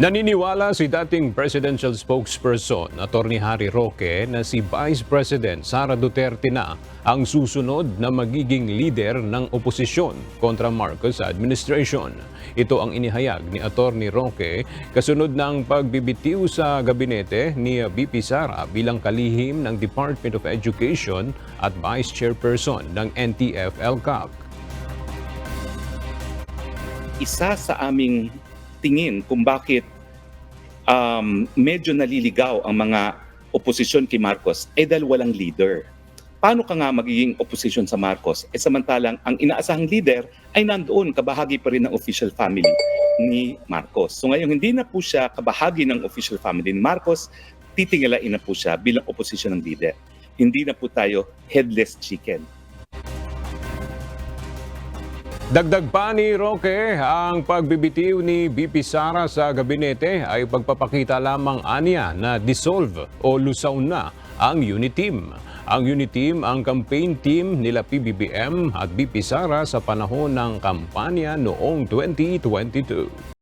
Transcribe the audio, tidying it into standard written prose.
Naniniwala si dating presidential spokesperson Atty. Harry Roque na si Vice President Sara Duterte na ang susunod na magiging leader ng oposisyon kontra Marcos administration. Ito ang inihayag ni Atty. Roque kasunod ng pagbibitiw sa gabinete ni VP Sara bilang kalihim ng Department of Education at Vice Chairperson ng NTF-ELCAC. Isa sa aming tingin kung bakit medyo naliligaw ang mga oposisyon kay Marcos ay dahil walang leader. Paano ka nga magiging oposisyon sa Marcos? Samantalang ang inaasahang leader ay nandoon, kabahagi pa rin ng official family ni Marcos. So ngayon hindi na po siya kabahagi ng official family ni Marcos, titingalain na po siya bilang oposisyon ng leader. Hindi na po tayo headless chicken. Dagdag pa ni Roque, ang pagbibitiw ni VP Sara sa gabinete ay pagpapakita lamang aniya na dissolve o lusaw na ang unit team. Ang unit team ang campaign team nila PBBM at VP Sara sa panahon ng kampanya noong 2022.